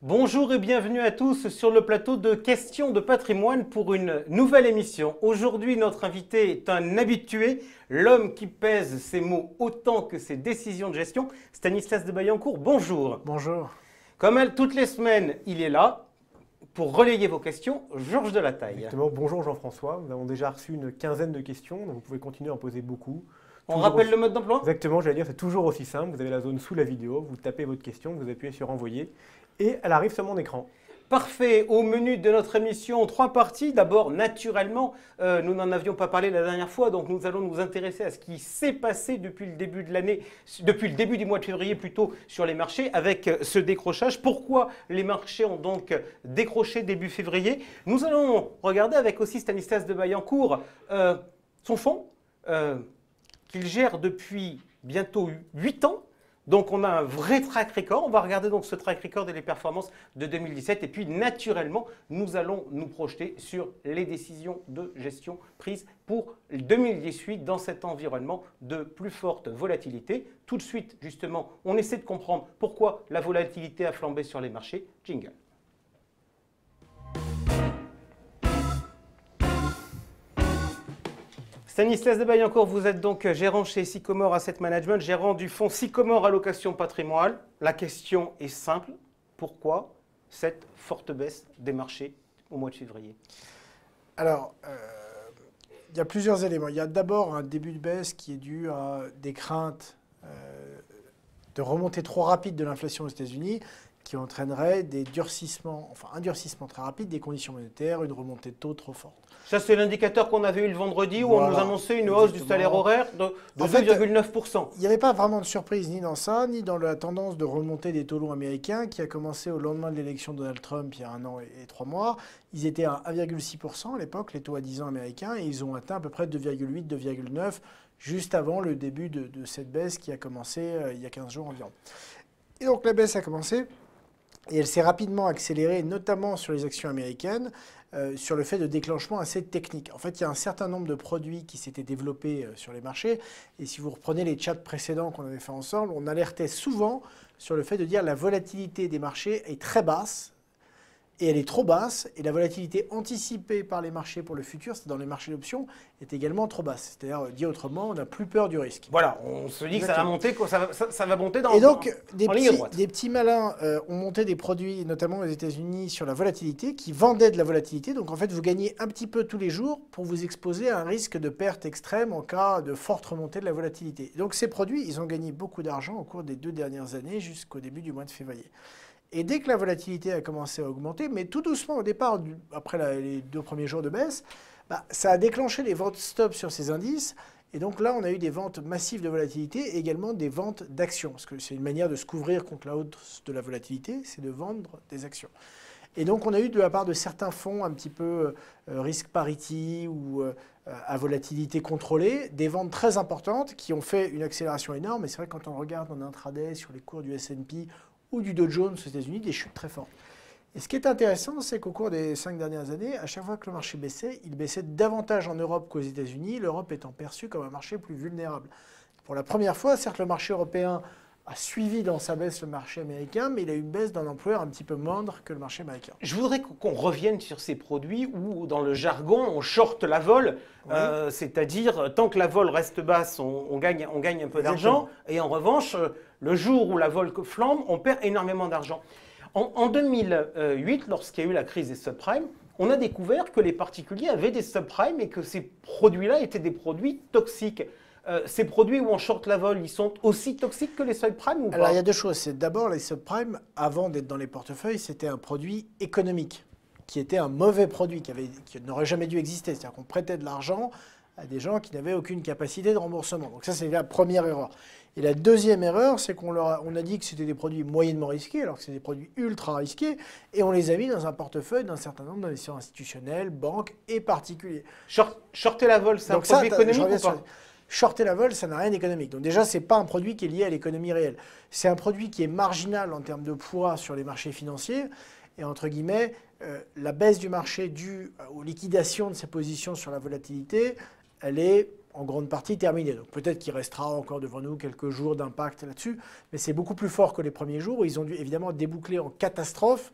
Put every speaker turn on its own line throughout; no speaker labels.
Bonjour et bienvenue à tous sur le plateau de Questions de patrimoine pour une nouvelle émission. Aujourd'hui, notre invité est un habitué, l'homme qui pèse ses mots autant que ses décisions de gestion, Stanislas de Baillencourt. Bonjour.
Bonjour.
Comme toutes les semaines, il est là pour relayer vos questions, Georges Delataille.
Exactement. Bonjour Jean-François. Nous avons déjà reçu une quinzaine de questions, donc vous pouvez continuer à en poser beaucoup.
On rappelle le mode d'emploi ?
Exactement, j'allais dire, c'est toujours aussi simple. Vous avez la zone sous la vidéo, vous tapez votre question, vous appuyez sur envoyer et elle arrive sur mon écran.
Parfait. Au menu de notre émission, 3 parties. D'abord, naturellement, nous n'en avions pas parlé la dernière fois, donc nous allons nous intéresser à ce qui s'est passé depuis le début de l'année, depuis le début du mois de février plutôt, sur les marchés, avec ce décrochage. Pourquoi les marchés ont donc décroché début février? Nous allons regarder avec aussi Stanislas de Baillencourt son fonds qu'il gère depuis bientôt 8 ans. Donc on a un vrai track record, on va regarder donc ce track record et les performances de 2017 et puis naturellement nous allons nous projeter sur les décisions de gestion prises pour 2018 dans cet environnement de plus forte volatilité. Tout de suite justement on essaie de comprendre pourquoi la volatilité a flambé sur les marchés. Jingle. Stanislas de Baillencourt, vous êtes donc gérant chez Sycomore Asset Management, gérant du fonds Sycomore Allocation Patrimoine. La question est simple, pourquoi cette forte baisse des marchés au mois de février?
Alors, il y a plusieurs éléments. Il y a d'abord un début de baisse qui est dû à des craintes de remontée trop rapide de l'inflation aux États-Unis qui entraînerait des durcissements, enfin un durcissement très rapide des conditions monétaires, une remontée de taux trop forte.
Ça, c'est l'indicateur qu'on avait eu le vendredi où
Voilà,
on nous annonçait une hausse du salaire horaire de
En fait,
2,9%.
Il n'y avait pas vraiment de surprise ni dans ça, ni dans la tendance de remontée des taux longs américains qui a commencé au lendemain de l'élection de Donald Trump il y a 1 an et 3 mois. Ils étaient à 1,6% à l'époque, les taux à 10 ans américains, et ils ont atteint à peu près 2,8, 2,9 juste avant le début de cette baisse qui a commencé il y a 15 jours environ. Et donc la baisse a commencé. Et elle s'est rapidement accélérée, notamment sur les actions américaines, sur le fait de déclenchement assez technique. En fait, il y a un certain nombre de produits qui s'étaient développés sur les marchés. Et si vous reprenez les chats précédents qu'on avait fait ensemble, on alertait souvent sur le fait de dire que la volatilité des marchés est très basse. Et elle est trop basse, et la volatilité anticipée par les marchés pour le futur, c'est dans les marchés d'options, est également trop basse. C'est-à-dire, dit autrement, on n'a plus peur du risque.
Voilà, on se dit que ça va monter, ça va monter dans
Et donc,
en ligne droite.
des petits malins ont monté des produits, notamment aux États-Unis, sur la volatilité, qui vendaient de la volatilité. Donc, en fait, vous gagnez un petit peu tous les jours pour vous exposer à un risque de perte extrême en cas de forte remontée de la volatilité. Donc, ces produits, ils ont gagné beaucoup d'argent au cours des 2 dernières années jusqu'au début du mois de février. Et dès que la volatilité a commencé à augmenter, mais tout doucement au départ, après les 2 premiers jours de baisse, ça a déclenché les ventes stop sur ces indices. Et donc là, on a eu des ventes massives de volatilité et également des ventes d'actions. Parce que c'est une manière de se couvrir contre la hausse de la volatilité, c'est de vendre des actions. Et donc on a eu de la part de certains fonds un petit peu risk parity ou à volatilité contrôlée, des ventes très importantes qui ont fait une accélération énorme. Et c'est vrai que quand on regarde en intraday sur les cours du S&P ou du Dow Jones aux États-Unis, des chutes très fortes. Et ce qui est intéressant, c'est qu'au cours des 5 dernières années, à chaque fois que le marché baissait, il baissait davantage en Europe qu'aux États-Unis, l'Europe étant perçue comme un marché plus vulnérable. Pour la première fois, certes, le marché européen a suivi dans sa baisse le marché américain, mais il a eu une baisse d'un ampleur un petit peu moindre que le marché américain.
Je voudrais qu'on revienne sur ces produits où, dans le jargon, on short la vol, oui. C'est-à-dire tant que la vol reste basse, on gagne un peu d'argent, et en revanche, le jour où la vol flambe, on perd énormément d'argent. En 2008, lorsqu'il y a eu la crise des subprimes, on a découvert que les particuliers avaient des subprimes et que ces produits-là étaient des produits toxiques. Ces produits où on short la vol, ils sont aussi toxiques que les subprimes ou pas?
Alors il y a 2 choses. C'est d'abord les subprimes, avant d'être dans les portefeuilles, c'était un produit économique, qui était un mauvais produit, qui n'aurait jamais dû exister. C'est-à-dire qu'on prêtait de l'argent à des gens qui n'avaient aucune capacité de remboursement. Donc ça, c'est la première erreur. Et la deuxième erreur, c'est qu'on a dit que c'était des produits moyennement risqués, alors que c'est des produits ultra risqués, et on les a mis dans un portefeuille d'un certain nombre d'investisseurs institutionnels, banques et particuliers.
Shorter la vol, c'est un produit économique ou pas?
Shorter la vol, ça n'a rien d'économique. Donc déjà, ce n'est pas un produit qui est lié à l'économie réelle. C'est un produit qui est marginal en termes de poids sur les marchés financiers. Et entre guillemets, la baisse du marché due aux liquidations de ses positions sur la volatilité, elle est en grande partie terminé. Donc peut-être qu'il restera encore devant nous quelques jours d'impact là-dessus, mais c'est beaucoup plus fort que les premiers jours où ils ont dû évidemment déboucler en catastrophe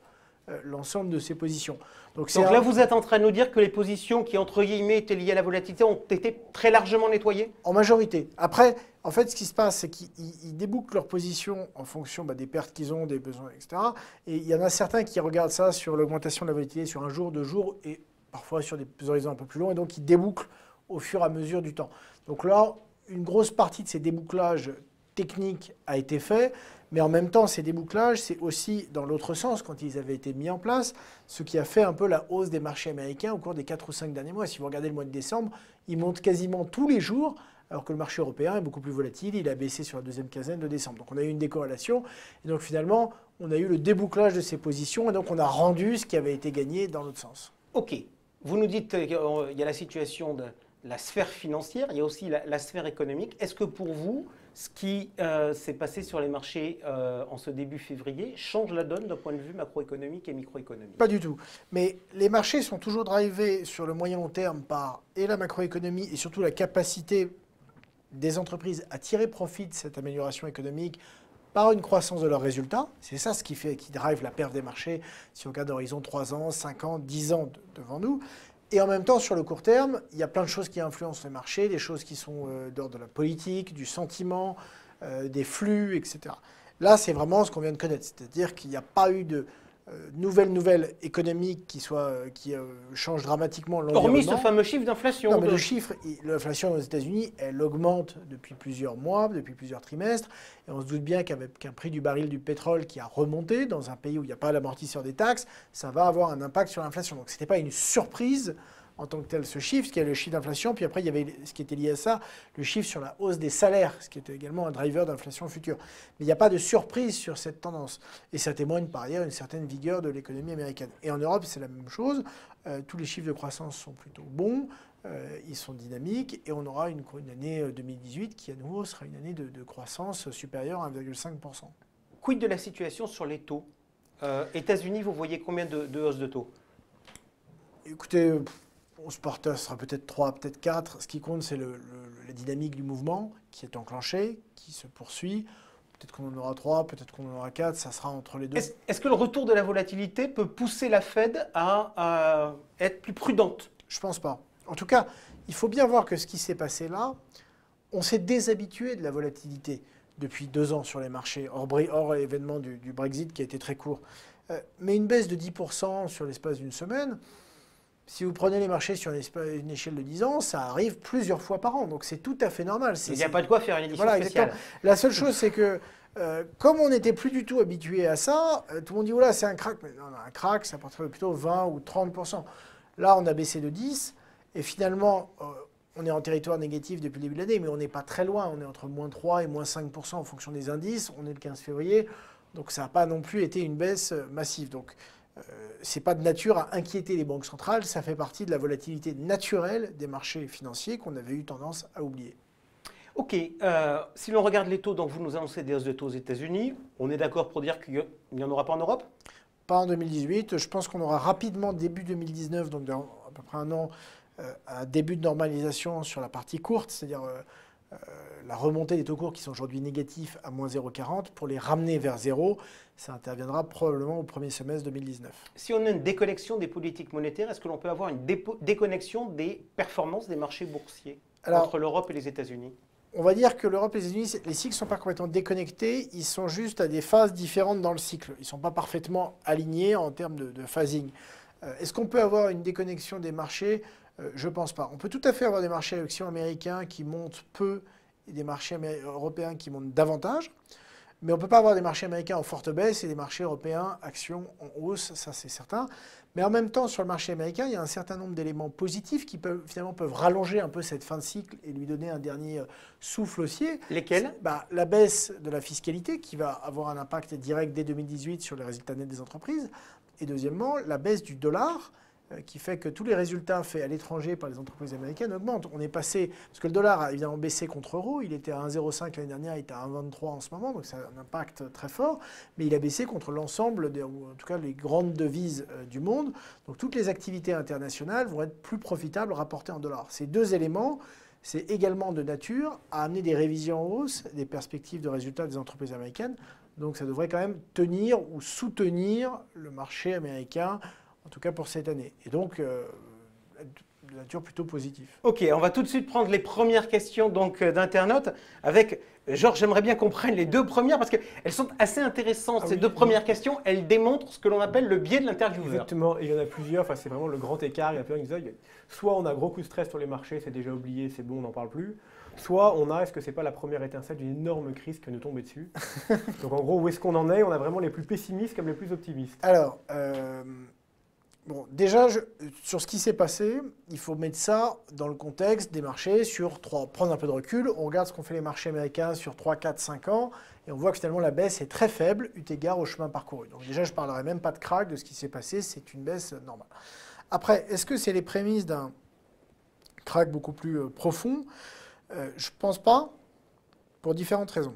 l'ensemble de ces positions.
Donc là, vous êtes en train de nous dire que les positions qui, entre guillemets, étaient liées à la volatilité ont été très largement nettoyées?
En majorité. Après, en fait, ce qui se passe, c'est qu'ils débouclent leurs positions en fonction des pertes qu'ils ont, des besoins, etc. Et il y en a certains qui regardent ça sur l'augmentation de la volatilité sur 1 jour, 2 jours, et parfois sur des horizons un peu plus longs, et donc ils débouclent au fur et à mesure du temps. Donc là, une grosse partie de ces débouclages techniques a été fait, mais en même temps, ces débouclages, c'est aussi dans l'autre sens, quand ils avaient été mis en place, ce qui a fait un peu la hausse des marchés américains au cours des 4 ou 5 derniers mois. Si vous regardez le mois de décembre, il monte quasiment tous les jours, alors que le marché européen est beaucoup plus volatile, il a baissé sur la deuxième quinzaine de décembre. Donc on a eu une décorrélation, et donc finalement, on a eu le débouclage de ces positions, et donc on a rendu ce qui avait été gagné dans l'autre sens.
Ok, vous nous dites qu'il y a la situation de la sphère financière, il y a aussi la sphère économique. Est-ce que pour vous, ce qui s'est passé sur les marchés en ce début février change la donne d'un point de vue macroéconomique et microéconomique?
Pas du tout. Mais les marchés sont toujours drivés sur le moyen long terme par et la macroéconomie et surtout la capacité des entreprises à tirer profit de cette amélioration économique par une croissance de leurs résultats. C'est ça ce qui drive la perte des marchés si on regarde l'horizon 3 ans, 5 ans, 10 ans devant nous. Et en même temps, sur le court terme, il y a plein de choses qui influencent les marchés, des choses qui sont d'ordre de la politique, du sentiment, des flux, etc. Là, c'est vraiment ce qu'on vient de connaître, c'est-à-dire qu'il n'y a pas eu de nouvelle économique qui change dramatiquement l'environnement.
Hormis ce fameux chiffre d'inflation.
Non, mais le chiffre, l'inflation aux États-Unis, elle augmente depuis plusieurs mois, depuis plusieurs trimestres. Et on se doute bien qu'avec un prix du baril du pétrole qui a remonté dans un pays où il n'y a pas l'amortisseur des taxes, ça va avoir un impact sur l'inflation. Donc ce n'était pas une surprise en tant que tel ce chiffre, ce qui est le chiffre d'inflation. Puis après, il y avait ce qui était lié à ça, le chiffre sur la hausse des salaires, ce qui était également un driver d'inflation future. Mais il n'y a pas de surprise sur cette tendance. Et ça témoigne par ailleurs une certaine vigueur de l'économie américaine. Et en Europe, c'est la même chose. Tous les chiffres de croissance sont plutôt bons. Ils sont dynamiques. Et on aura une année 2018 qui, à nouveau, sera une année de croissance supérieure à 1,5%.
Quid de la situation sur les taux? États-Unis, vous voyez combien de hausses de taux?
Écoutez, on se porte, ce sera peut-être 3, peut-être 4. Ce qui compte, c'est la dynamique du mouvement qui est enclenché, qui se poursuit. Peut-être qu'on en aura 3, peut-être qu'on en aura 4, ça sera entre les deux.
Est-ce que le retour de la volatilité peut pousser la Fed à être plus prudente?
Je ne pense pas. En tout cas, il faut bien voir que ce qui s'est passé là, on s'est déshabitué de la volatilité depuis 2 ans sur les marchés, hors événement du Brexit qui a été très court. Mais une baisse de 10% sur l'espace d'une semaine, si vous prenez les marchés sur une échelle de 10 ans, ça arrive plusieurs fois par an. Donc c'est tout à fait normal.
Il n'y a pas de quoi faire une édition spéciale.
Exactement. La seule chose, c'est que comme on n'était plus du tout habitué à ça, tout le monde dit, voilà, c'est un crack. Mais non, un crack, ça porterait plutôt 20 ou 30%. Là, on a baissé de 10. Et finalement, on est en territoire négatif depuis le début de l'année, mais on n'est pas très loin. On est entre moins 3 et moins 5% en fonction des indices. On est le 15 février. Donc ça n'a pas non plus été une baisse massive. Donc ce n'est pas de nature à inquiéter les banques centrales, ça fait partie de la volatilité naturelle des marchés financiers qu'on avait eu tendance à oublier.
Ok, si l'on regarde les taux, donc vous nous annoncez des hausses de taux aux États-Unis, on est d'accord pour dire qu'il n'y en aura pas en Europe?
Pas en 2018, je pense qu'on aura rapidement, début 2019, donc dans à peu près un an, un début de normalisation sur la partie courte, c'est-à-dire la remontée des taux courts qui sont aujourd'hui négatifs à moins 0,40, pour les ramener vers 0, ça interviendra probablement au premier semestre 2019.
Si on a une déconnexion des politiques monétaires, est-ce que l'on peut avoir une déconnexion des performances des marchés boursiers entre l'Europe et les États-Unis?
On va dire que l'Europe et les États-Unis, les cycles ne sont pas complètement déconnectés, ils sont juste à des phases différentes dans le cycle. Ils ne sont pas parfaitement alignés en termes de phasing. Est-ce qu'on peut avoir une déconnexion des marchés? Je ne pense pas. On peut tout à fait avoir des marchés actions américains qui montent peu et des marchés européens qui montent davantage. Mais on ne peut pas avoir des marchés américains en forte baisse et des marchés européens actions en hausse, ça c'est certain. Mais en même temps, sur le marché américain, il y a un certain nombre d'éléments positifs qui finalement peuvent rallonger un peu cette fin de cycle et lui donner un dernier souffle haussier.
Lesquels?
La baisse de la fiscalité qui va avoir un impact direct dès 2018 sur les résultats nets des entreprises. Et deuxièmement, la baisse du dollar qui fait que tous les résultats faits à l'étranger par les entreprises américaines augmentent. On est passé, parce que le dollar a évidemment baissé contre l'euro, il était à 1,05 l'année dernière, il est à 1,23 en ce moment, donc ça a un impact très fort, mais il a baissé contre l'ensemble, ou en tout cas les grandes devises du monde. Donc toutes les activités internationales vont être plus profitables rapportées en dollars. Ces deux éléments, c'est également de nature à amener des révisions en hausse des perspectives de résultats des entreprises américaines. Donc ça devrait quand même tenir ou soutenir le marché américain, en tout cas pour cette année. Et donc, de nature plutôt positive.
Ok, on va tout de suite prendre les premières questions d'internautes avec Georges. J'aimerais bien qu'on prenne les deux premières parce qu'elles sont assez intéressantes. Ces deux premières questions, elles démontrent ce que l'on appelle le biais de l'intervieweur.
Exactement, et il y en a plusieurs, enfin, c'est vraiment le grand écart. Il y a plein qui disent, soit on a gros coup de stress sur les marchés, c'est déjà oublié, c'est bon, on n'en parle plus. Soit on a, est-ce que c'est pas la première étincelle d'une énorme crise qui nous tomber dessus? Donc en gros, où est-ce qu'on en est? On a vraiment les plus pessimistes comme les plus optimistes.
Alors, bon, déjà, sur ce qui s'est passé, il faut mettre ça dans le contexte des marchés prendre un peu de recul. On regarde ce qu'ont fait les marchés américains sur 3, 4, 5 ans et on voit que finalement la baisse est très faible eu égard au chemin parcouru. Donc déjà, je ne parlerai même pas de crack, de ce qui s'est passé, c'est une baisse normale. Après, est-ce que c'est les prémices d'un crack beaucoup plus profond? Je ne pense pas, pour différentes raisons.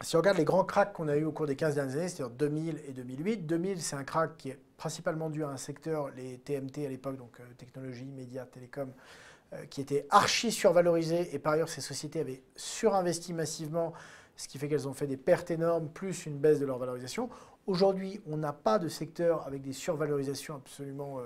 Si on regarde les grands cracks qu'on a eu au cours des 15 dernières années, c'est-à-dire 2000 et 2008, 2000 c'est un crack qui est principalement dû à un secteur, les TMT à l'époque, donc technologie, médias, télécom, qui était archi survalorisé et par ailleurs ces sociétés avaient surinvesti massivement, ce qui fait qu'elles ont fait des pertes énormes plus une baisse de leur valorisation. Aujourd'hui, on n'a pas de secteur avec des survalorisations absolument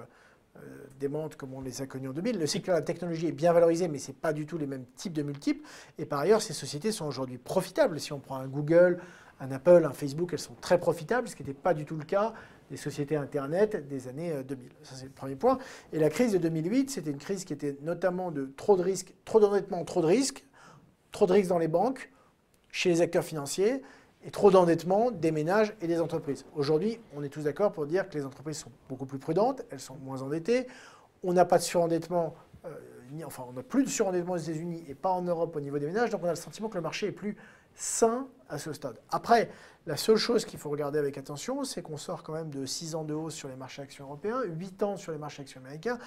démente comme on les a connus en 2000. Le cycle de la technologie est bien valorisé, mais ce n'est pas du tout les mêmes types de multiples. Et par ailleurs, ces sociétés sont aujourd'hui profitables. Si on prend un Google, un Apple, un Facebook, elles sont très profitables, ce qui n'était pas du tout le cas des sociétés Internet des années 2000. Ça, c'est le premier point. Et la crise de 2008, c'était une crise qui était notamment de trop de risques, trop d'endettement, trop de risques dans les banques, chez les acteurs financiers, et trop d'endettement des ménages et des entreprises. Aujourd'hui, on est tous d'accord pour dire que les entreprises sont beaucoup plus prudentes, elles sont moins endettées. On n'a pas de surendettement, on n'a plus de surendettement aux États-Unis et pas en Europe au niveau des ménages, donc on a le sentiment que le marché est plus sain à ce stade. Après, la seule chose qu'il faut regarder avec attention, c'est qu'on sort quand même de 6 ans de hausse sur les marchés actions européens, 8 ans sur les marchés actions américains,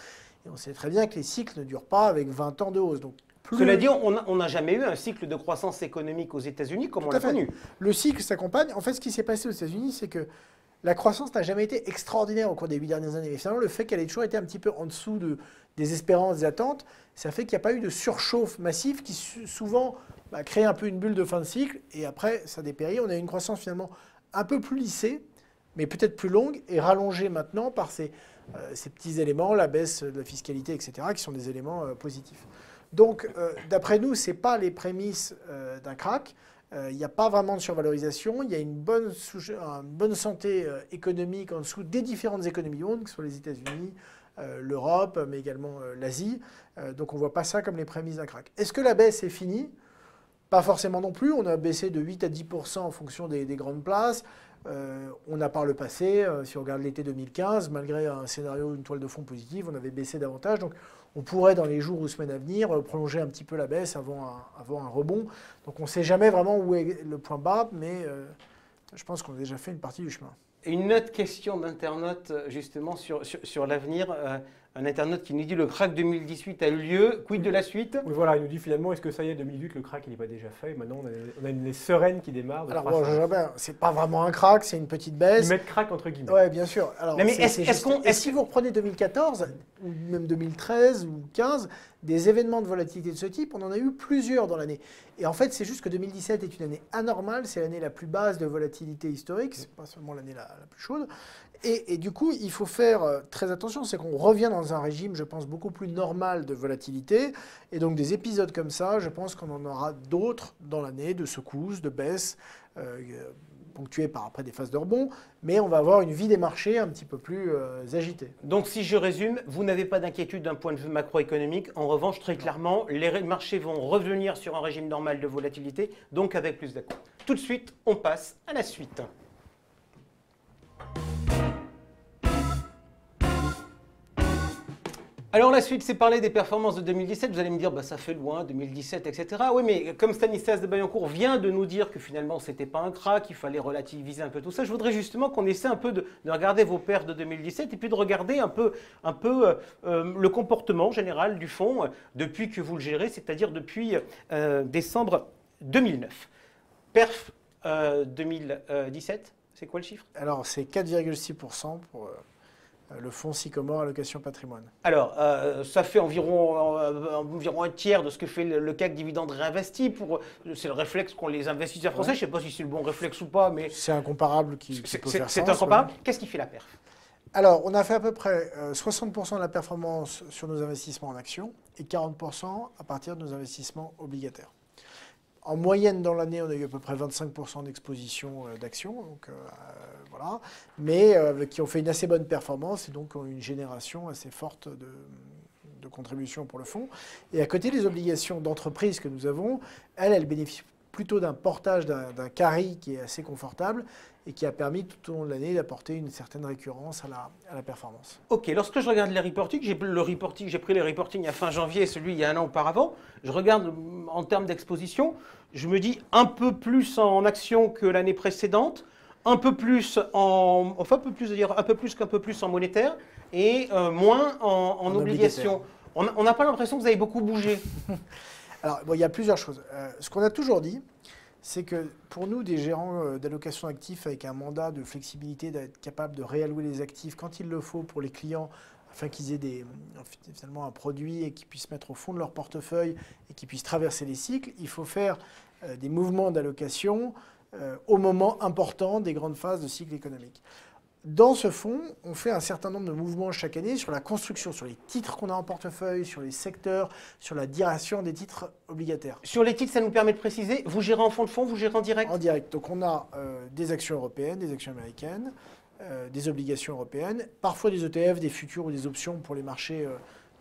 et on sait très bien que les cycles ne durent pas avec 20 ans de hausse. Donc,
cela dit, on n'a jamais eu un cycle de croissance économique aux États-Unis comme on l'a connu.
Le cycle s'accompagne. En fait, ce qui s'est passé aux États-Unis, c'est que la croissance n'a jamais été extraordinaire au cours des 8 dernières années. Et finalement, le fait qu'elle ait toujours été un petit peu en dessous des espérances, des attentes, ça fait qu'il n'y a pas eu de surchauffe massive qui souvent crée un peu une bulle de fin de cycle. Et après, ça dépérit. On a une croissance finalement un peu plus lissée, mais peut-être plus longue et rallongée maintenant par ces petits éléments, la baisse de la fiscalité, etc., qui sont des éléments positifs. Donc, d'après nous, ce n'est pas les prémices d'un crack. Il n'y a pas vraiment de survalorisation. Il y a une bonne santé économique en dessous des différentes économies du monde, que ce soit les États-Unis, l'Europe, mais également l'Asie. Donc, on ne voit pas ça comme les prémices d'un crack. Est-ce que la baisse est finie? Pas forcément non plus. On a baissé de 8 à 10% en fonction des grandes places. On a par le passé, si on regarde l'été 2015, malgré un scénario, une toile de fond positive, on avait baissé davantage. Donc, on pourrait, dans les jours ou semaines à venir, prolonger un petit peu la baisse avant un rebond. Donc on ne sait jamais vraiment où est le point bas, mais je pense qu'on a déjà fait une partie du chemin.
Une autre question d'internaute, justement, sur l'avenir. Un internaute qui nous dit le crack 2018 a eu lieu, quid de la suite?
Oui, voilà, il nous dit finalement, est-ce que ça y est, 2018, le crack, il n'est pas déjà fait? Maintenant, on a une sereine qui démarre.
Alors, bon, ce n'est pas vraiment un crack, c'est une petite baisse.
Ils mettent crack entre guillemets.
Oui, bien sûr. Alors,
mais
si vous reprenez 2014, ou même 2013 ou 2015, des événements de volatilité de ce type, on en a eu plusieurs dans l'année. Et en fait, c'est juste que 2017 est une année anormale, c'est l'année la plus basse de volatilité historique, c'est pas seulement l'année la plus chaude. Et du coup, il faut faire très attention, c'est qu'on revient dans un régime, je pense, beaucoup plus normal de volatilité. Et donc des épisodes comme ça, je pense qu'on en aura d'autres dans l'année, de secousses, de baisses, ponctuées par après des phases de rebond. Mais on va avoir une vie des marchés un petit peu plus agitée.
Donc si je résume, vous n'avez pas d'inquiétude d'un point de vue macroéconomique. En revanche, très clairement, les marchés vont revenir sur un régime normal de volatilité, donc avec plus d'accrocs. Tout de suite, on passe à la suite. Alors la suite, c'est parler des performances de 2017. Vous allez me dire, bah, ça fait loin, 2017, etc. Oui, mais comme Stanislas de Bayancourt vient de nous dire que finalement, ce n'était pas un crack, qu'il fallait relativiser un peu tout ça, je voudrais justement qu'on essaie un peu de regarder vos pertes de 2017 et puis de regarder un peu le comportement général du fonds depuis que vous le gérez, c'est-à-dire depuis décembre 2009. Perf 2017, c'est quoi le chiffre?
Alors, c'est 4,6% pour le fonds Sycomore Allocation Patrimoine.
Alors, ça fait environ un tiers de ce que fait le CAC dividende réinvesti. C'est le réflexe qu'ont les investisseurs français. Je ne sais pas si c'est le bon réflexe ou pas, mais
c'est incomparable qui peut faire
c'est
sens,
incomparable.
ouais.
Qu'est-ce qui fait la perf?
Alors, on a fait à peu près 60% de la performance sur nos investissements en actions et 40% à partir de nos investissements obligataires. En moyenne, dans l'année, on a eu à peu près 25% d'exposition d'actions, donc voilà, mais qui ont fait une assez bonne performance et donc ont une génération assez forte de contributions pour le fonds. Et à côté des obligations d'entreprise que nous avons, elles bénéficient plutôt d'un portage, d'un carry qui est assez confortable et qui a permis tout au long de l'année d'apporter une certaine récurrence à la performance.
Ok, lorsque je regarde les reportings, j'ai pris les reportings à fin janvier et celui il y a un an auparavant, je regarde en termes d'exposition, je me dis un peu plus en actions que l'année précédente, un peu plus qu'un peu plus en monétaire et moins en obligations. On n'a pas l'impression que vous avez beaucoup bougé.
Alors, bon, il y a plusieurs choses. Ce qu'on a toujours dit, c'est que pour nous, des gérants d'allocation d'actifs avec un mandat de flexibilité, d'être capable de réallouer les actifs quand il le faut pour les clients, afin qu'ils aient finalement un produit et qu'ils puissent mettre au fond de leur portefeuille et qu'ils puissent traverser les cycles, il faut faire des mouvements d'allocation au moment important des grandes phases de cycle économique. Dans ce fonds, on fait un certain nombre de mouvements chaque année sur la construction, sur les titres qu'on a en portefeuille, sur les secteurs, sur la direction des titres obligataires.
Sur les titres, ça nous permet de préciser, vous gérez en fonds de fonds, vous gérez en direct?
En direct. Donc on a des actions européennes, des actions américaines, des obligations européennes, parfois des ETF, des futurs ou des options pour les marchés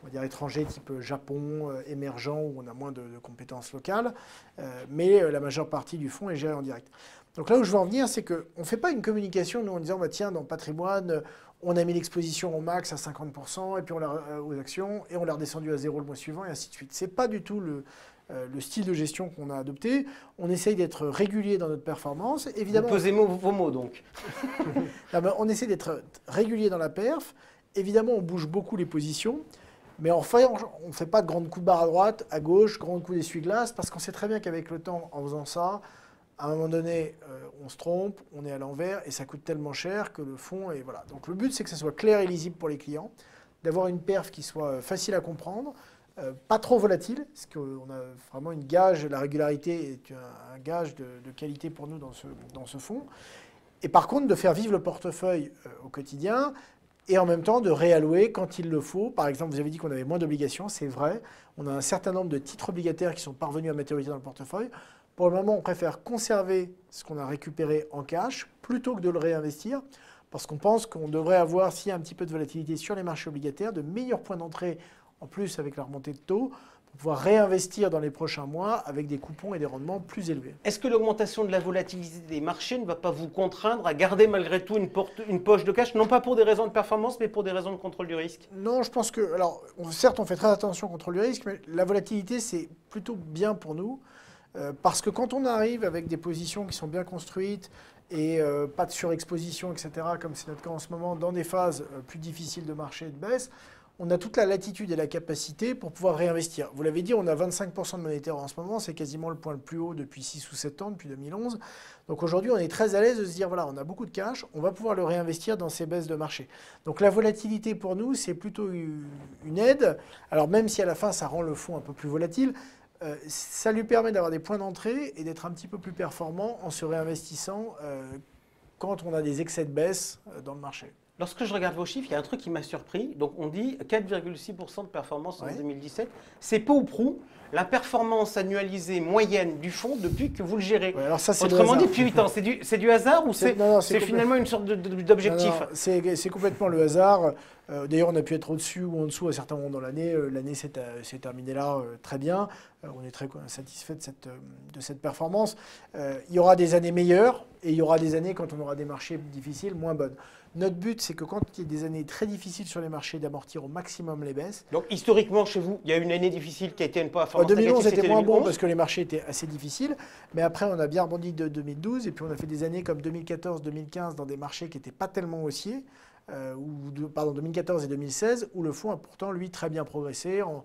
on va dire étrangers type Japon, émergents, où on a moins de compétences locales, mais la majeure partie du fonds est gérée en direct. Donc là où je veux en venir, c'est qu'on ne fait pas une communication, nous, en disant, bah, tiens, dans patrimoine, on a mis l'exposition au max à 50%, et puis aux actions, et on l'a redescendu à 0 le mois suivant, et ainsi de suite. Ce n'est pas du tout le style de gestion qu'on a adopté. On essaye d'être régulier dans notre performance. Évidemment,
vous pesez vos mots, donc.
On essaie d'être régulier dans la perf. Évidemment, on bouge beaucoup les positions. Mais enfin, on ne fait pas de grands coups de barre à droite, à gauche, grands coups d'essuie-glace, parce qu'on sait très bien qu'avec le temps, en faisant ça, à un moment donné, on se trompe, on est à l'envers, et ça coûte tellement cher que le fonds est... Voilà. Donc le but, c'est que ça soit clair et lisible pour les clients, d'avoir une perf qui soit facile à comprendre, pas trop volatile, parce qu'on a vraiment une gage, la régularité est un gage de qualité pour nous dans ce fonds. Et par contre, de faire vivre le portefeuille au quotidien, et en même temps de réallouer quand il le faut. Par exemple, vous avez dit qu'on avait moins d'obligations, c'est vrai. On a un certain nombre de titres obligataires qui sont parvenus à maturité dans le portefeuille. Pour le moment, on préfère conserver ce qu'on a récupéré en cash plutôt que de le réinvestir, parce qu'on pense qu'on devrait avoir, s'il y a un petit peu de volatilité sur les marchés obligataires, de meilleurs points d'entrée, en plus avec la remontée de taux, pour pouvoir réinvestir dans les prochains mois avec des coupons et des rendements plus élevés.
Est-ce que l'augmentation de la volatilité des marchés ne va pas vous contraindre à garder malgré tout une poche de cash, non pas pour des raisons de performance, mais pour des raisons de contrôle du risque?
Non, je pense que... Alors, certes, on fait très attention au contrôle du risque, mais la volatilité, c'est plutôt bien pour nous, parce que quand on arrive avec des positions qui sont bien construites et pas de surexposition, etc., comme c'est notre cas en ce moment, dans des phases plus difficiles de marché et de baisse, on a toute la latitude et la capacité pour pouvoir réinvestir. Vous l'avez dit, on a 25% de monétaire en ce moment, c'est quasiment le point le plus haut depuis 6 ou 7 ans, depuis 2011. Donc aujourd'hui, on est très à l'aise de se dire, voilà, on a beaucoup de cash, on va pouvoir le réinvestir dans ces baisses de marché. Donc la volatilité pour nous, c'est plutôt une aide. Alors même si à la fin, ça rend le fonds un peu plus volatile, ça lui permet d'avoir des points d'entrée et d'être un petit peu plus performant en se réinvestissant quand on a des excès de baisse dans le marché.
Lorsque je regarde vos chiffres, il y a un truc qui m'a surpris. Donc on dit 4,6% de performance en 2017. C'est peu ou prou la performance annualisée moyenne du fonds depuis que vous le gérez.
Ouais, alors ça,
autrement dit, depuis 8 ans. C'est du hasard ou c'est finalement une sorte d'objectif?
C'est complètement le hasard. D'ailleurs, on a pu être au-dessus ou en dessous à certains moments dans l'année. L'année s'est terminée là très bien. On est très satisfait de cette performance. Il y aura des années meilleures et il y aura des années, quand on aura des marchés difficiles, moins bonnes. Notre but, c'est que quand il y a des années très difficiles sur les marchés, d'amortir au maximum les baisses.
Donc historiquement, chez vous, il y a une année difficile qui a été une performance négative.
2011 était moins bon parce que les marchés étaient assez difficiles. Mais après, on a bien rebondi de 2012. Et puis, on a fait des années comme 2014, 2015 dans des marchés qui n'étaient pas tellement haussiers. 2014 et 2016, où le fonds a pourtant, lui, très bien progressé en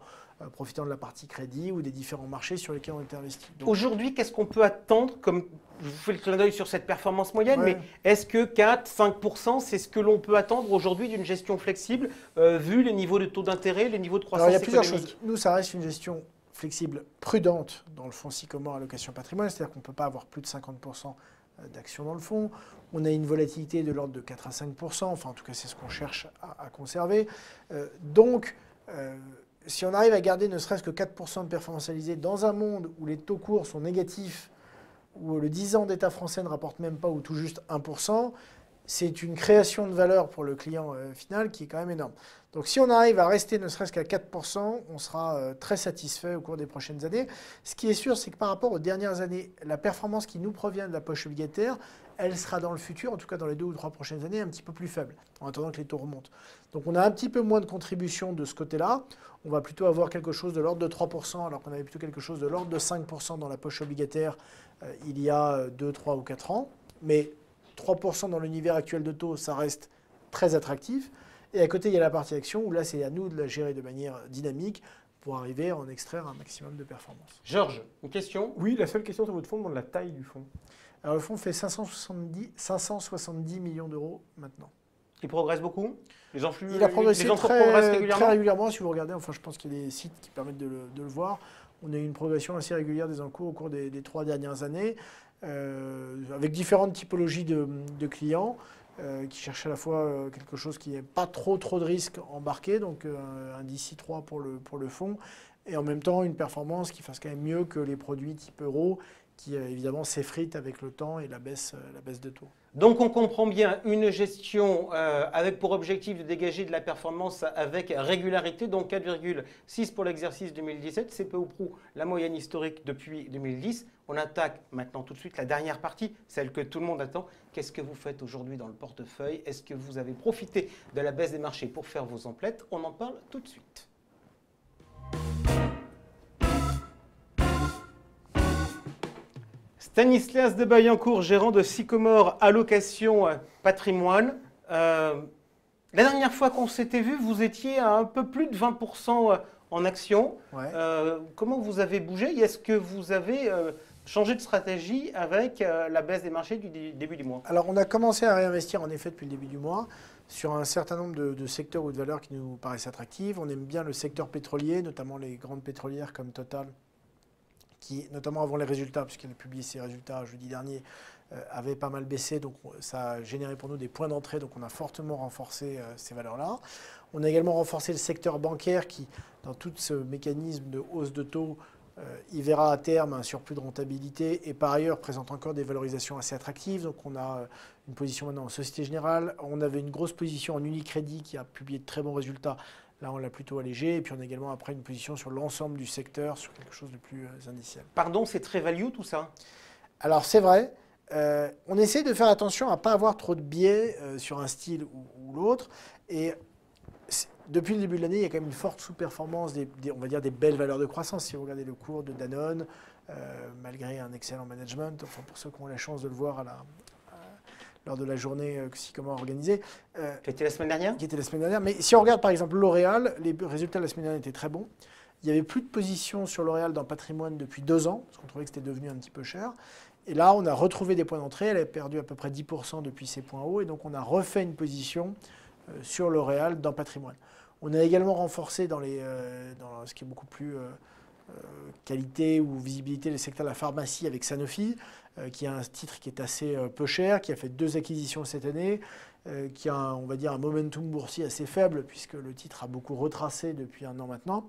profitant de la partie crédit ou des différents marchés sur lesquels on était investi.
Aujourd'hui, qu'est-ce qu'on peut attendre comme je vous fais le clin d'œil sur cette performance moyenne,
Ouais.
mais est-ce que 4-5%, c'est ce que l'on peut attendre aujourd'hui d'une gestion flexible, vu les niveaux de taux d'intérêt, les niveaux de croissance
Alors, il y a plusieurs
économique?
choses. Nous, ça reste une gestion flexible, prudente dans le fonds Sycomore Allocation Patrimoine, c'est-à-dire qu'on ne peut pas avoir plus de 50% d'actions dans le fonds. On a une volatilité de l'ordre de 4 à 5%, enfin en tout cas c'est ce qu'on cherche à conserver. Donc, si on arrive à garder ne serait-ce que 4% de performance réalisée dans un monde où les taux courts sont négatifs, où le 10 ans d'État français ne rapporte même pas ou tout juste 1%, c'est une création de valeur pour le client final qui est quand même énorme. Donc si on arrive à rester ne serait-ce qu'à 4%, on sera très satisfait au cours des prochaines années. Ce qui est sûr, c'est que par rapport aux dernières années, la performance qui nous provient de la poche obligataire, elle sera dans le futur, en tout cas dans les 2 ou 3 prochaines années, un petit peu plus faible, en attendant que les taux remontent. Donc on a un petit peu moins de contribution de ce côté-là. On va plutôt avoir quelque chose de l'ordre de 3%, alors qu'on avait plutôt quelque chose de l'ordre de 5% dans la poche obligataire il y a 2, 3 ou 4 ans. Mais 3% dans l'univers actuel de taux, ça reste très attractif. Et à côté, il y a la partie action, où là, c'est à nous de la gérer de manière dynamique pour arriver à en extraire un maximum de performance.
Georges, une question?
Oui, la seule question sur votre fonds demande la taille du fonds.
Alors le fonds fait 570 millions d'euros maintenant.
Il progresse beaucoup? Les influx,
Il a progressé
les entrées progressent
très
régulièrement?
régulièrement. Si vous regardez, enfin je pense qu'il y a des sites qui permettent de le voir. On a eu une progression assez régulière des encours au cours des 3 dernières années, avec différentes typologies de clients qui cherchent à la fois quelque chose qui n'est pas trop de risques embarqués, donc un DC 3 pour le fonds, et en même temps une performance qui fasse quand même mieux que les produits type euro, qui évidemment s'effritent avec le temps et la baisse de taux.
Donc on comprend bien une gestion avec pour objectif de dégager de la performance avec régularité, donc 4,6 pour l'exercice 2017, c'est peu ou prou la moyenne historique depuis 2010. On attaque maintenant tout de suite la dernière partie, celle que tout le monde attend. Qu'est-ce que vous faites aujourd'hui dans le portefeuille? Est-ce que vous avez profité de la baisse des marchés pour faire vos emplettes? On en parle tout de suite. Stanislas de Baillancourt, gérant de Sycomore Allocation Patrimoine. La dernière fois qu'on s'était vu, vous étiez à un peu plus de 20% en actions.
Ouais.
Comment vous avez bougé? Est-ce que vous avez changé de stratégie avec la baisse des marchés du début du mois?
Alors on a commencé à réinvestir en effet depuis le début du mois sur un certain nombre de secteurs ou de valeurs qui nous paraissent attractives. On aime bien le secteur pétrolier, notamment les grandes pétrolières comme Total, qui, notamment avant les résultats, puisqu'elle a publié ses résultats jeudi dernier, avait pas mal baissé. Donc ça a généré pour nous des points d'entrée. Donc on a fortement renforcé ces valeurs-là. On a également renforcé le secteur bancaire qui, dans tout ce mécanisme de hausse de taux, y verra à terme un surplus de rentabilité et par ailleurs présente encore des valorisations assez attractives. Donc on a une position maintenant en Société Générale. On avait une grosse position en Unicredit qui a publié de très bons résultats. Là, on l'a plutôt allégé. Et puis, on a également après une position sur l'ensemble du secteur, sur quelque chose de plus indiciel.
Pardon, c'est très value tout ça?
Alors, c'est vrai. On essaie de faire attention à ne pas avoir trop de biais sur un style ou l'autre. Et depuis le début de l'année, il y a quand même une forte sous-performance on va dire des belles valeurs de croissance. Si vous regardez le cours de Danone, malgré un excellent management, enfin, pour ceux qui ont la chance de le voir lors de la journée que Sycomore a organisée.
Qui était la semaine dernière?
Qui était la semaine dernière. Mais si on regarde par exemple L'Oréal, les résultats de la semaine dernière étaient très bons. Il n'y avait plus de position sur L'Oréal dans le patrimoine depuis 2 ans, parce qu'on trouvait que c'était devenu un petit peu cher. Et là, on a retrouvé des points d'entrée. Elle a perdu à peu près 10% depuis ses points hauts. Et donc, on a refait une position sur L'Oréal dans le patrimoine. On a également renforcé dans ce qui est beaucoup plus qualité ou visibilité, le secteur de la pharmacie avec Sanofi, qui a un titre qui est assez peu cher, qui a fait 2 acquisitions cette année, qui a, on va dire, un momentum boursier assez faible, puisque le titre a beaucoup retracé depuis 1 an maintenant.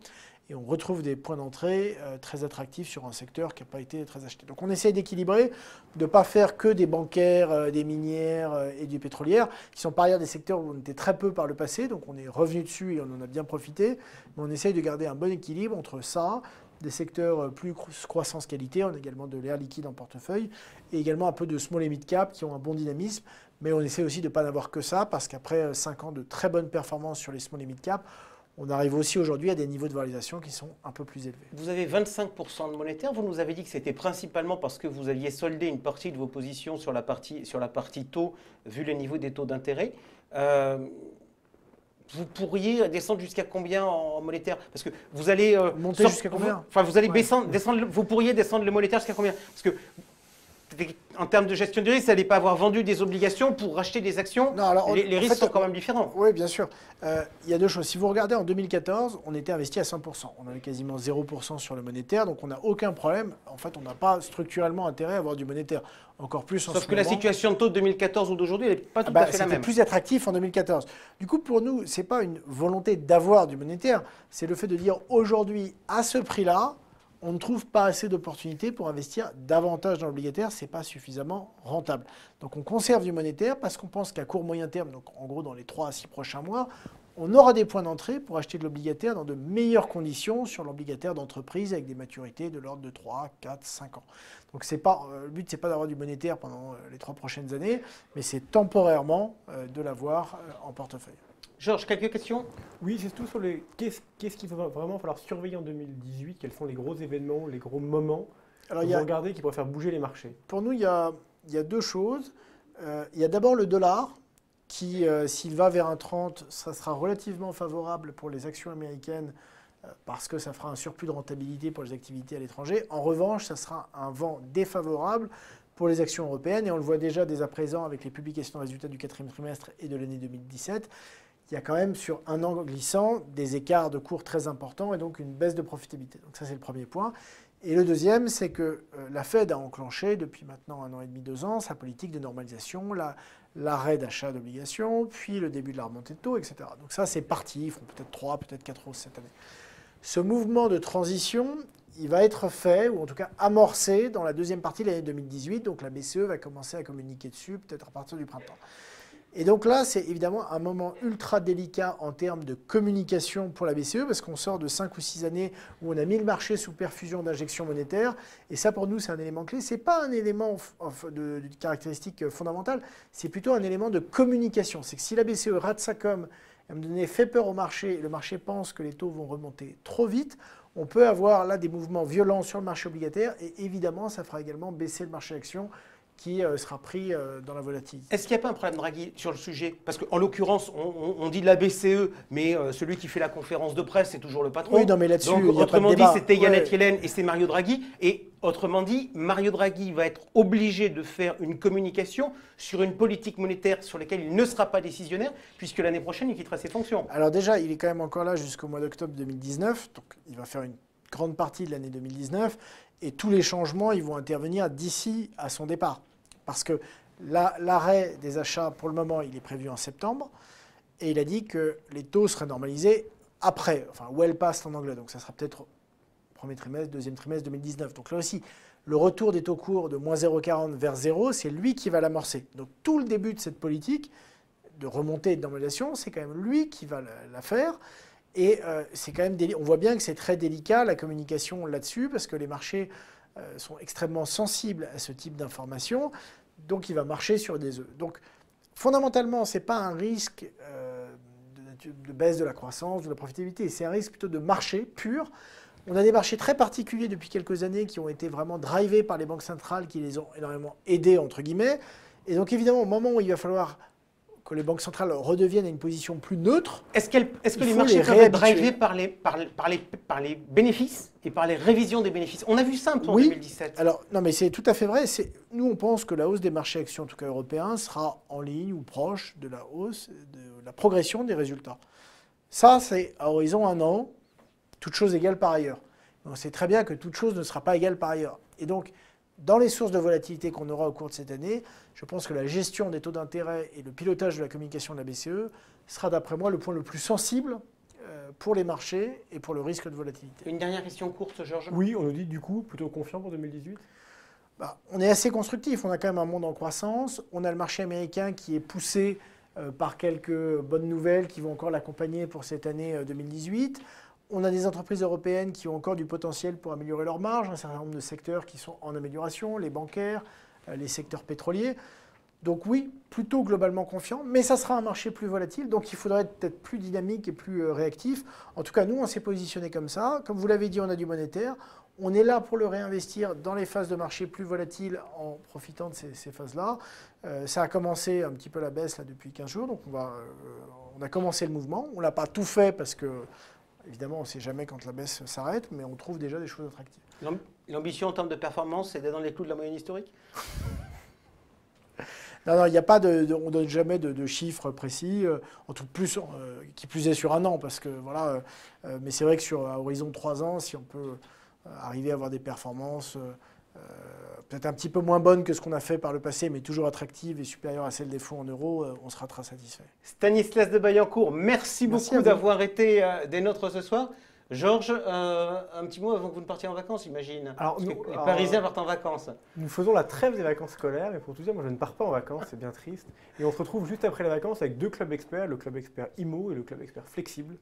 Et on retrouve des points d'entrée très attractifs sur un secteur qui n'a pas été très acheté. Donc on essaie d'équilibrer, de ne pas faire que des bancaires, des minières et des pétrolières, qui sont par ailleurs des secteurs où on était très peu par le passé, donc on est revenu dessus et on en a bien profité. Mais on essaye de garder un bon équilibre entre ça, des secteurs plus croissance qualité, on a également de l'air liquide en portefeuille, et également un peu de small et mid cap qui ont un bon dynamisme. Mais on essaie aussi de ne pas n'avoir que ça, parce qu'après 5 ans de très bonnes performances sur les small et mid cap, on arrive aussi aujourd'hui à des niveaux de valorisation qui sont un peu plus élevés.
Vous avez 25% de monétaire. Vous nous avez dit que c'était principalement parce que vous aviez soldé une partie de vos positions sur la partie taux, vu le niveau des taux d'intérêt. Vous pourriez descendre jusqu'à combien en monétaire? Parce que vous allez
monter jusqu'à combien?
Enfin, vous allez
Ouais.
descendre. Vous pourriez descendre le monétaire jusqu'à combien? Parce que en termes de gestion du risque, ça n'allait pas avoir vendu des obligations pour racheter des actions.
Non, alors,
les risques sont quand même différents.
Oui, bien sûr. Il y a deux choses. Si vous regardez en 2014, on était investi à 100%. On avait quasiment 0% sur le monétaire, donc on n'a aucun problème. En fait, on n'a pas structurellement intérêt à avoir du monétaire. Encore plus en
Sauf
ce
que
moment.
La situation de taux de 2014 ou d'aujourd'hui, elle n'est pas tout à fait la
C'était
même.
plus attractif en 2014. Du coup, pour nous, ce n'est pas une volonté d'avoir du monétaire, c'est le fait de dire aujourd'hui, à ce prix-là, on ne trouve pas assez d'opportunités pour investir davantage dans l'obligataire, ce n'est pas suffisamment rentable. Donc on conserve du monétaire parce qu'on pense qu'à court moyen terme, donc en gros dans les 3 à 6 prochains mois, on aura des points d'entrée pour acheter de l'obligataire dans de meilleures conditions sur l'obligataire d'entreprise avec des maturités de l'ordre de 3, 4, 5 ans. Donc le but, ce n'est pas d'avoir du monétaire pendant les 3 prochaines années, mais c'est temporairement de l'avoir en portefeuille.
Georges, quelques questions?
Oui, c'est tout sur les. Qu'est-ce qu'il va vraiment falloir surveiller en 2018? Quels sont les gros événements, les gros moments que vous regardez qui pourraient faire bouger les marchés?
Pour nous, il y a deux choses. Il y a d'abord le dollar qui, s'il va vers un 30, ça sera relativement favorable pour les actions américaines parce que ça fera un surplus de rentabilité pour les activités à l'étranger. En revanche, ça sera un vent défavorable pour les actions européennes et on le voit déjà dès à présent avec les publications de résultats du 4e trimestre et de l'année 2017. Il y a quand même sur un an glissant des écarts de cours très importants et donc une baisse de profitabilité. Donc ça, c'est le premier point. Et le deuxième, c'est que la Fed a enclenché depuis maintenant 1 an et demi, 2 ans, sa politique de normalisation, l'arrêt d'achat d'obligations, puis le début de la remontée de taux, etc. Donc ça, c'est parti. Ils feront peut-être 3, peut-être 4 hausses cette année. Ce mouvement de transition, il va être fait, ou en tout cas amorcé, dans la deuxième partie de l'année 2018. Donc la BCE va commencer à communiquer dessus, peut-être à partir du printemps. Et donc là, c'est évidemment un moment ultra délicat en termes de communication pour la BCE, parce qu'on sort de 5 ou 6 années où on a mis le marché sous perfusion d'injection monétaire. Et ça, pour nous, c'est un élément clé. Ce n'est pas un élément de caractéristique fondamentale, c'est plutôt un élément de communication. C'est que si la BCE rate sa com, à un moment donné, fait peur au marché, et le marché pense que les taux vont remonter trop vite, on peut avoir là des mouvements violents sur le marché obligataire. Et évidemment, ça fera également baisser le marché actions, qui sera pris dans la volatilité.
Est-ce qu'il n'y a pas un problème Draghi sur le sujet? Parce qu'en l'occurrence, on dit de la BCE, mais celui qui fait la conférence de presse, c'est toujours le patron.
Oui, non, mais là-dessus,
donc,
il y a
autrement
pas de
dit,
débat.
c'était Janet Yellen et c'est Mario Draghi. Et autrement dit, Mario Draghi va être obligé de faire une communication sur une politique monétaire sur laquelle il ne sera pas décisionnaire, puisque l'année prochaine, il quittera ses fonctions.
Alors déjà, il est quand même encore là jusqu'au mois d'octobre 2019, donc il va faire une grande partie de l'année 2019, et tous les changements, ils vont intervenir d'ici à son départ. Parce que l'arrêt des achats, pour le moment, il est prévu en septembre. Et il a dit que les taux seraient normalisés après, enfin, well past en anglais. Donc ça sera peut-être premier trimestre, deuxième trimestre 2019. Donc là aussi, le retour des taux courts de moins 0,40 vers 0, c'est lui qui va l'amorcer. Donc tout le début de cette politique de remontée et de normalisation, c'est quand même lui qui va la faire. Et c'est quand même on voit bien que c'est très délicat, la communication là-dessus, parce que les marchés sont extrêmement sensibles à ce type d'informations, donc il va marcher sur des œufs. Donc fondamentalement, ce n'est pas un risque de baisse de la croissance, de la profitabilité, c'est un risque plutôt de marché pur. On a des marchés très particuliers depuis quelques années qui ont été vraiment drivés par les banques centrales qui les ont énormément aidés, entre guillemets. Et donc évidemment, au moment où il va falloir que les banques centrales redeviennent à une position plus neutre.
Est-ce que les marchés peuvent être drivés par les bénéfices et par les révisions des bénéfices? On a vu ça un peu en 2017.
Alors, non, mais c'est tout à fait vrai. Nous, on pense que la hausse des marchés actions, en tout cas européens, sera en ligne ou proche de la hausse, de la progression des résultats. Ça, c'est à horizon 1 an, toute chose égale par ailleurs. On sait très bien que toute chose ne sera pas égale par ailleurs. Et donc, dans les sources de volatilité qu'on aura au cours de cette année, je pense que la gestion des taux d'intérêt et le pilotage de la communication de la BCE sera, d'après moi, le point le plus sensible pour les marchés et pour le risque de volatilité.
Une dernière question courte, Georges.
Oui, on nous dit du coup plutôt confiant pour 2018 ?
On est assez constructif. On a quand même un monde en croissance. On a le marché américain qui est poussé par quelques bonnes nouvelles qui vont encore l'accompagner pour cette année 2018. On a des entreprises européennes qui ont encore du potentiel pour améliorer leurs marges, un certain nombre de secteurs qui sont en amélioration, les bancaires, les secteurs pétroliers. Donc oui, plutôt globalement confiant, mais ça sera un marché plus volatile, donc il faudrait être peut-être plus dynamique et plus réactif. En tout cas, nous, on s'est positionné comme ça. Comme vous l'avez dit, on a du monétaire. On est là pour le réinvestir dans les phases de marché plus volatiles en profitant de ces phases-là. Ça a commencé un petit peu la baisse là, depuis 15 jours, donc on a commencé le mouvement. On ne l'a pas tout fait parce que Évidemment, on ne sait jamais quand la baisse s'arrête, mais on trouve déjà des choses attractives.
L'ambition en termes de performance, c'est d'être dans les clous de la moyenne historique?
Non, il n'y a pas on ne donne jamais de chiffres précis, en tout plus, qui plus est sur un an, parce que voilà. Mais c'est vrai que sur à horizon de 3 ans, si on peut arriver à avoir des performances peut-être un petit peu moins bonnes que ce qu'on a fait par le passé, mais toujours attractives et supérieures à celles des fonds en euros, on sera très satisfait.
Stanislas de Baillancourt, merci beaucoup d'avoir été des nôtres ce soir. Georges, un petit mot avant que vous ne partiez en vacances, j'imagine. Les Parisiens partent en vacances.
Nous faisons la trêve des vacances scolaires, mais pour tout dire, moi je ne pars pas en vacances, c'est bien triste. Et on se retrouve juste après les vacances avec 2 clubs experts, le club expert IMO et le club expert flexible.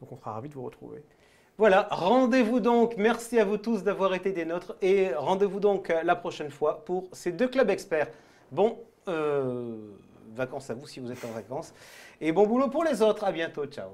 Donc on sera ravis de vous retrouver.
Voilà, rendez-vous donc, merci à vous tous d'avoir été des nôtres et rendez-vous donc la prochaine fois pour ces 2 clubs experts. Bon, vacances à vous si vous êtes en vacances et bon boulot pour les autres, à bientôt, ciao.